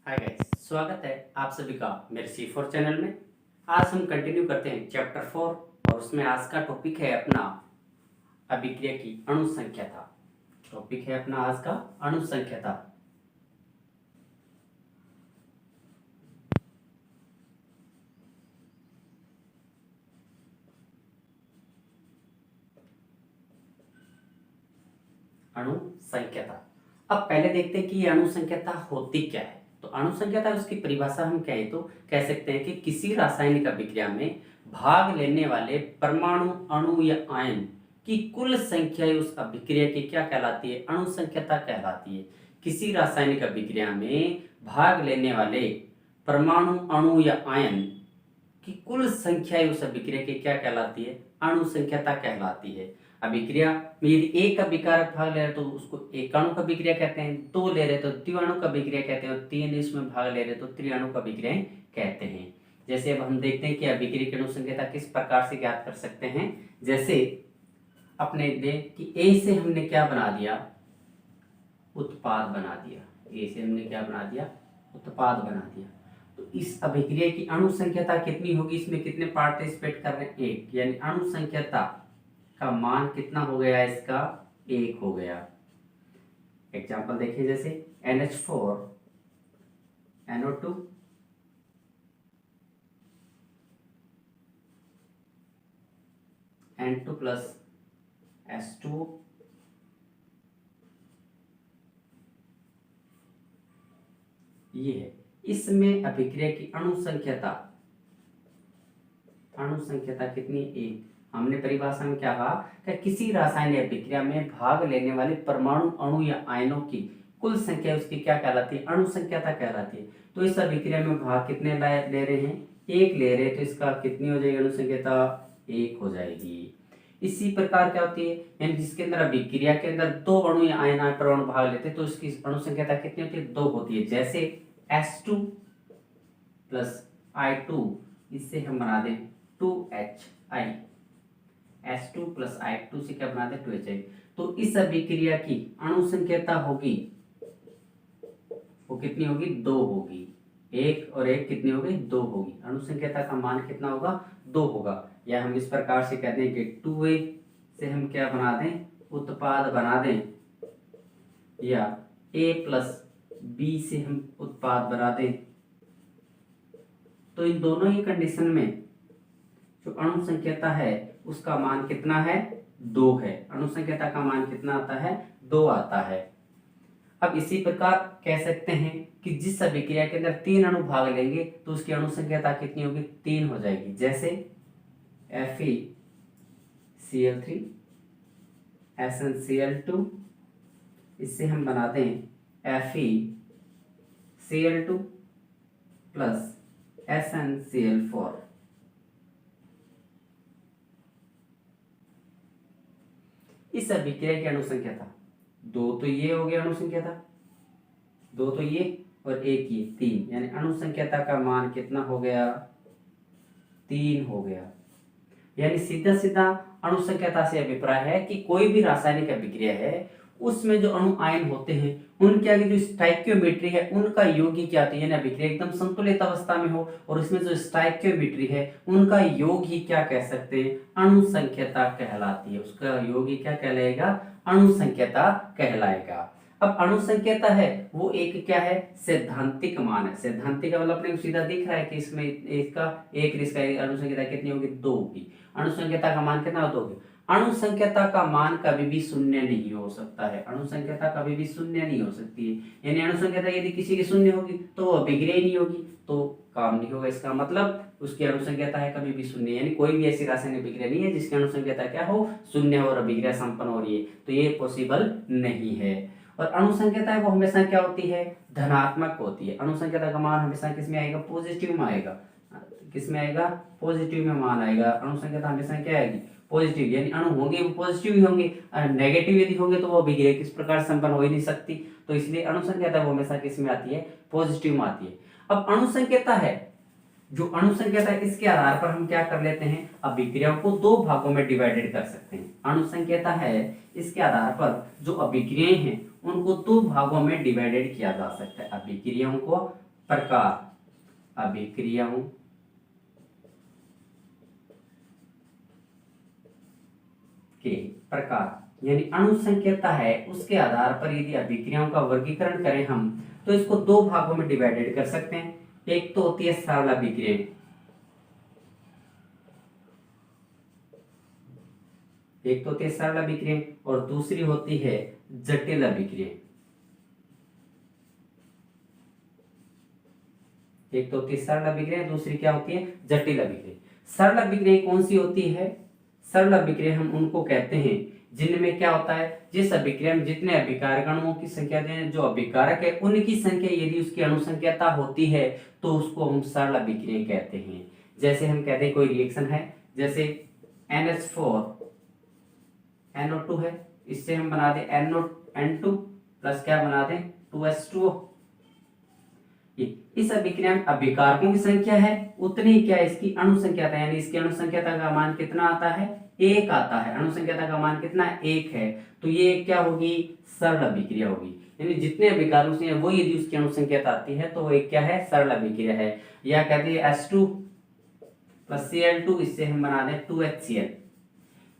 Hi guys, स्वागत है आप सभी का मेरे C4 चैनल में। आज हम कंटिन्यू करते हैं चैप्टर 4 और उसमें आज का टॉपिक है अपना अभिक्रिया की अणु संख्याता। टॉपिक है अपना आज का अणु संख्याता। अणु संख्याता। अब पहले देखते हैं कि ये अणु संख्याता होती क्या है। तो अणु संख्याता उसकी परिभाषा हम कहें तो कह सकते हैं कि किसी रासायनिक अभिक्रिया में भाग लेने वाले परमाणु, अणु या आयन की कुल संख्या उस अभिक्रिया की क्या कहलाती है? अणु संख्याता कहलाती है। किसी रासायनिक अभिक्रिया में भाग लेने वाले परमाणु, अणु या आयन की कुल संख्या उस अभिक्रिया की क्या कहलाती है? अणु संख्याता कहलाती है। अभिक्रिया में यदि एक अभिकारक भाग ले रहे तो उसको एकाणुक अभिक्रिया कहते हैं, दो ले रहे तो द्विआणुक अभिक्रिया कहते हैं और तीन इसमें भाग ले रहे तो त्रिआणुक अभिक्रियाएं कहते हैं। जैसे अब हम देखते हैं कि अभिक्रिया की अणु संख्याता किस प्रकार से ज्ञात कर सकते हैं। जैसे अपने कि ए से हमने क्या बना दिया? उत्पाद बना दिया। ए से हमने क्या बना दिया? उत्पाद बना दिया। तो इस अभिक्रिया की अणु संख्याता कितनी होगी? इसमें कितने पार्टिसिपेट कर रहे हैं? एक, यानी अणु संख्याता का मान कितना हो गया? इसका एक हो गया। एग्जाम्पल देखिए, जैसे NH4 NO2 N2 plus S2 ये है। इसमें अभिक्रिया की अणु संख्याता कितनी? एक। हमने परिभाषा में क्या कहा कि किसी रासायनिक अभिक्रिया में भाग लेने वाले परमाणु, अणु या आयनों की कुल संख्या उसकी क्या कहलाती है? अणु संख्याता कहलाती है। तो इस अभिक्रिया में भाग कितने ले रहे हैं? एक ले रहे हैं, तो इसका कितनी हो जाएगी? अणु संख्याता एक हो जाएगी। इसी प्रकार क्या होती है, यानी जिसके अंदर अभिक्रिया के अंदर दो अणु या आयन परमाणु भाग लेते हैं तो उसकी अणु संख्याता कितनी होती है? दो होती है। जैसे S2 प्लस I2, इससे हम बना दें 2HI। S2 प्लस I2 से क्या बना दें? 2HI। तो इस अभिक्रिया की अणु संख्याता होगी, वो कितनी होगी? दो होगी। एक और एक कितनी होगी? दो होगी। अणु संख्याता का मान कितना होगा? दो होगा। या हम इस प्रकार से कहते हैं कि 2A से हम क्या बना दें? उत्पाद बना दें, या A प्लस B से हम उत्पाद बना दें। तो इन दोनों ही कंडीशन में जो अणु संख्याता है उसका मान कितना है? दो है। अणु संख्याता का मान कितना आता है? दो आता है। अब इसी प्रकार कह सकते हैं कि जिस अभिक्रिया के अंदर तीन अणु भाग लेंगे तो उसकी अणु संख्याता कितनी होगी? तीन हो जाएगी। जैसे FeCl3 SnCl2, इससे हम बनाते हैं FeCl2 प्लस SnCl4। इस अभिक्रिया की अणु संख्याता दो, तो ये हो गया अणु संख्याता, दो तो ये और एक ये, तीन, यानी अणु संख्याता का मान कितना हो गया? तीन हो गया। यानी सीधा सीधा अणु संख्याता से अभिप्राय है कि कोई भी रासायनिक अभिक्रिया है उसमें जो अणु आयन होते हैं उनके आगे जो स्टाइकियोमेट्री है उनका योग ही क्या होती है? यानी अभिक्रिया एकदम संतुलित अवस्था में हो और उसमें जो स्टाइकियोमेट्री है उनका योग ही क्या कह सकते हैं? अणु संख्याता कहलाती है। उसका योग ही क्या कहलाएगा? अणु संख्याता कहलाएगा। अब अणु संख्याता है वो एक क्या है? सैद्धांतिक मान है। सैद्धांतिक का मतलब अपने सीधा दिख रहा है कि इसमें इसका एक, इसका अणु संख्याता कितनी होगी? दो होगी। अणु संख्याता का मान कितना होता होगा? अणु संख्याता का मान कभी भी शून्य नहीं हो सकता है। अणु संख्याता कभी भी शून्य नहीं हो सकती है। यानी अणु संख्याता यदि किसी की शून्य होगी तो वो अभिक्रिया नहीं होगी, तो काम नहीं होगा। इसका मतलब उसकी अणु संख्याता है कभी भी शून्य, यानी कोई भी ऐसी रासायनिक अभिक्रिया नहीं है जिसकी अणु संख्याता क्या हो? शून्य हो और अभिक्रिया संपन्न हो रही है, तो ये पॉसिबल नहीं है। और अणु संख्याता है वो हमेशा क्या होती है? धनात्मक होती है। अणु संख्याता का मान हमेशा किसमें आएगा? पॉजिटिव में आएगा। किसमें आएगा? पॉजिटिव में मान आएगा। अणु संख्याता हमेशा क्या आएगी? पॉजिटिव, यानी अणु होंगे वो पॉजिटिव ही होंगे। नेगेटिव यदि होंगे तो वो अभिक्रिया किस प्रकार संपन्न हो ही नहीं सकती। तो इसलिए अणु संख्याता वो हमेशा किसमें आती है? पॉजिटिव में आती है। अब अणु संख्याता है जो अणु संख्याता है इसके आधार पर हम क्या कर लेते हैं? अभिक्रियाओं को दो भागों में डिवाइडेड कर सकते हैं। अणु संख्याता है इसके आधार पर जो अभिक्रियाएं हैं उनको दो भागों में डिवाइडेड किया जा सकता है। अभिक्रियाओं को प्रकार अभिक्रियाओं के प्रकार यानी अणुसंख्यता है, उसके आधार पर यदि अभिक्रियाओं का वर्गीकरण करें हम तो इसको दो भागों में डिवाइडेड कर सकते हैं। एक तो होती है सरल अभिक्रिया, एक तो होती है सरल अभिक्रिया और दूसरी होती है जटिल अभिक्रिया। एक तो होती है सरल अभिक्रिया, दूसरी क्या होती है जटिल अभिक्रिया। सरल अभिक्रिया कौन सी होती है? सरल अभिक्रिया हम उनको कहते हैं जिनमें क्या होता है, जिस अभिक्रिया में जितने अभिकारक अणुओं की संख्या दें, जो अभिकारक है उनकी संख्या यदि उसकी अणुसंख्यता होती है तो उसको हम सरल अभिक्रिया कहते हैं। जैसे हम कहते हैं कोई रिएक्शन है, जैसे NH4 NO2 है, इससे हम बना दें N2 प्लस क्या बना दें 2H2O। इस अभिक्रिया में अभिकारकों की संख्या है उतनी क्या इसकी अणुसंख्यता, यानी इसकी अणुसंख्यता का मान कितना आता है? 1 आता है। अणुसंख्यता का मान कितना? 1 है। तो ये क्या होगी? सरल अभिक्रिया होगी। यानी जितने अभिकारकों से वो यदि उसकी अणुसंख्यता आती है तो वो एक क्या है? सरल अभिक्रिया है। या कहते हैं H2 प्लस Cl2, इससे हम बना दें 2HCl।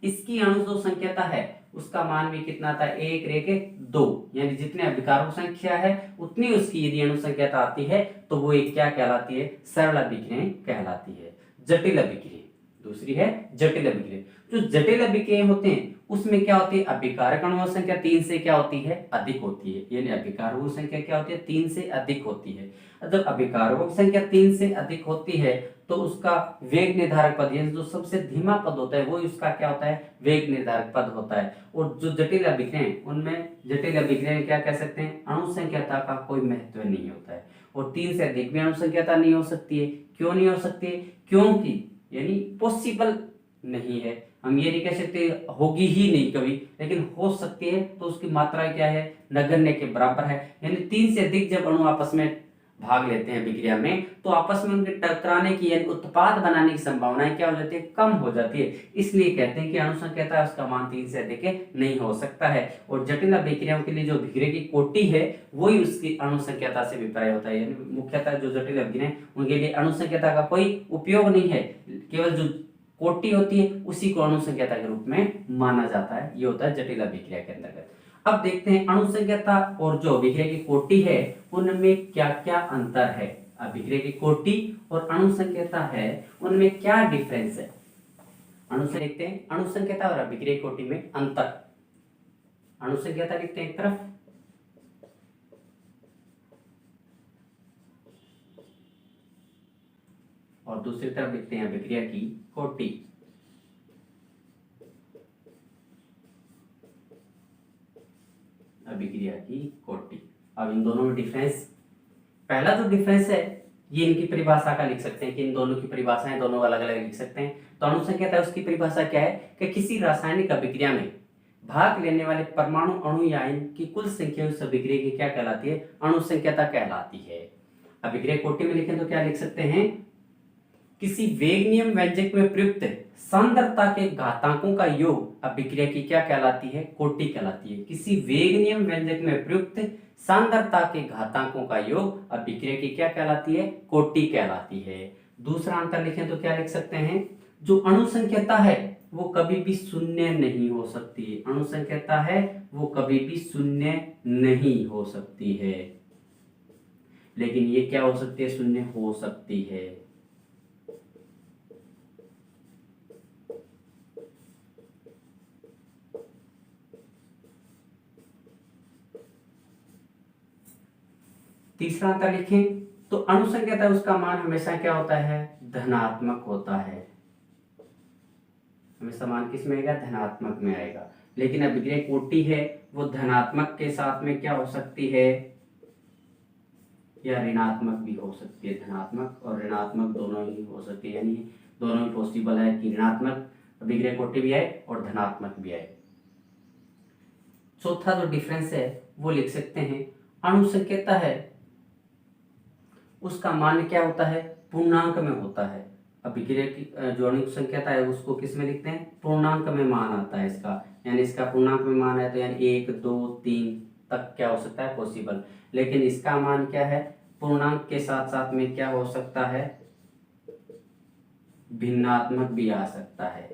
इसकी अणु जो संख्यता है उसका मान भी कितना था? 1 रेके 2, यानी जितने अभिकारकों की संख्या है उतनी उसकी यदि अणु संख्यता आती है तो वो एक क्या कहलाती है? सरल अभिक्रिया कहलाती है। जटिल अभिक्रिया दूसरी है जटिल अभिक्रिया। जो जटिल अभिक्रिया होते हैं उसमें क्या होती है? अभिकारक अणुओं की संख्या 3 से क्या होती है? अधिक होती है। यानी अभिकारकों की संख्या क्या होती है? 3 से अधिक होती है। जब अभिकारकों की संख्या 3 से अधिक होती है तो उसका वेग निर्धारक पद, यानी जो सबसे धीमा पद होता है वो उसका क्या होता है? वेग निर्धारक पद होता है। और जो जटिल अभिक्रिया उनमें जटिल अभिक्रिया क्या कह सकते हैं? अणुसंख्यता का कोई महत्व नहीं होता है और 3 से अधिक भी अणुसंख्यता नहीं हो सकती है। क्यों नहीं हो सकती है? क्योंकि यानी पॉसिबल नहीं है, हम ये नहीं कह सकते होगी ही नहीं कभी, लेकिन हो सकती है तो उसकी मात्रा क्या है? नगण्य के बराबर है। यानी 3 से अधिक जब अणु आपस में भाग लेते हैं अभिक्रिया में तो आपस में उनके टकराने की यानी उत्पाद बनाने की संभावनाएं क्या हो जाती है? कम हो जाती है। इसलिए कहते हैं कि अणुसंख्यता उसका मान 3 से अधिक नहीं हो सकता है। और जटिल अभिक्रियाओं के लिए जो अभिक्रिया की कोटि है वही उसकी अणुसंख्यता से अभिप्राय होता है। यानी मुख्यतः जो जटिल अभिक्रिया उनके लिए अणुसंख्यता का कोई उपयोग नहीं है, केवल जो कोटि होती है उसी को अणुसंख्यता के रूप में माना जाता है। ये होता है जटिल अभिक्रिया के अंतर्गत। अब देखते हैं अणुसंख्यता और जो अभिक्रिया की कोटि है उनमें क्या क्या अंतर है। अभिक्रिया की कोटि और अणुसंख्यता है उनमें क्या डिफरेंस है? देखते हैं अणुसंख्यता और अभिक्रिया कोटि में अंतर। अणुसंख्यता लिखते हैं एक तरफ, और दूसरी तरफ लिखते हैं अभिक्रिया की कोटि। अभिक्रिया की कोटि। अब इन दोनों में डिफरेंस, पहला जो डिफरेंस है ये इनकी परिभाषा का लिख सकते हैं कि इन दोनों की परिभाषाएं दोनों अलग अलग लिख सकते हैं। तो अणुसंख्यता उसकी परिभाषा क्या है कि किसी रासायनिक अभिक्रिया में भाग लेने वाले परमाणु अणु या आयन की कुल संख्या उस अभिक्रिया की क्या कहलाती है? अणुसंख्यता कहलाती है। अभिक्रिया कोटि में लिखें तो क्या लिख सकते हैं? किसी वेग नियम व्यंजक में प्रयुक्त सांद्रता के घातांकों का योग अभिक्रिया की क्या कहलाती है? कोटि कहलाती है। किसी वेग नियम व्यंजक में प्रयुक्त सांद्रता के घातांकों का योग अभिक्रिया की क्या कहलाती है? कोटि कहलाती है। दूसरा अंतर लिखें तो क्या लिख सकते हैं? जो अणुसंख्यता है वो कभी भी शून्य नहीं हो सकती है। अणुसंख्यता है वो कभी भी शून्य नहीं हो सकती है, लेकिन ये क्या हो सकती है? शून्य हो सकती है। तीसरा अंतर लिखें तो अणुसंख्यता उसका मान हमेशा क्या होता है? धनात्मक होता है। हमेशा मान किस में आएगा? धनात्मक में आएगा। लेकिन अभिक्रिया कोटि है वो धनात्मक के साथ में क्या हो सकती है? या ऋणात्मक भी हो सकती है। धनात्मक और ऋणात्मक दोनों ही हो सकती है, यानी दोनों ही पॉसिबल है कि ऋणात्मक अभिक्रिया कोटि भी आए और धनात्मक भी आए। चौथा जो डिफरेंस है वो लिख सकते हैं, अणुसंख्यता है उसका मान क्या होता है? पूर्णांक में होता है। अभिक्रिया की जो अणुसंख्यता है उसको किस में लिखते हैं? पूर्णांक में मान आता है इसका, यानी इसका पूर्णांक में मान है तो यानी 1 2 3 तक क्या हो सकता है? पॉसिबल। लेकिन इसका मान क्या है? पूर्णांक के साथ साथ में क्या हो सकता है, भिन्नात्मक भी आ सकता है,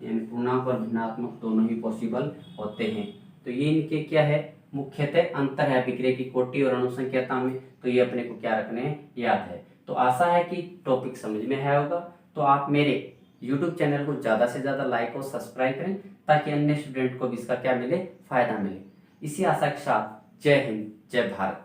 यानी पूर्णांक और भिन्नात्मक दोनों ही पॉसिबल होते हैं। तो ये इनके क्या है, मुख्यतः अंतर है विक्रय की कोटि और अनुसंख्यता में। तो ये अपने को क्या रखने हैं, याद है। तो आशा है कि टॉपिक समझ में आया होगा। तो आप मेरे YouTube चैनल को ज़्यादा से ज़्यादा लाइक और सब्सक्राइब करें ताकि अन्य स्टूडेंट को भी इसका क्या मिले, फायदा मिले। इसी आशा के साथ जय हिंद, जय भारत।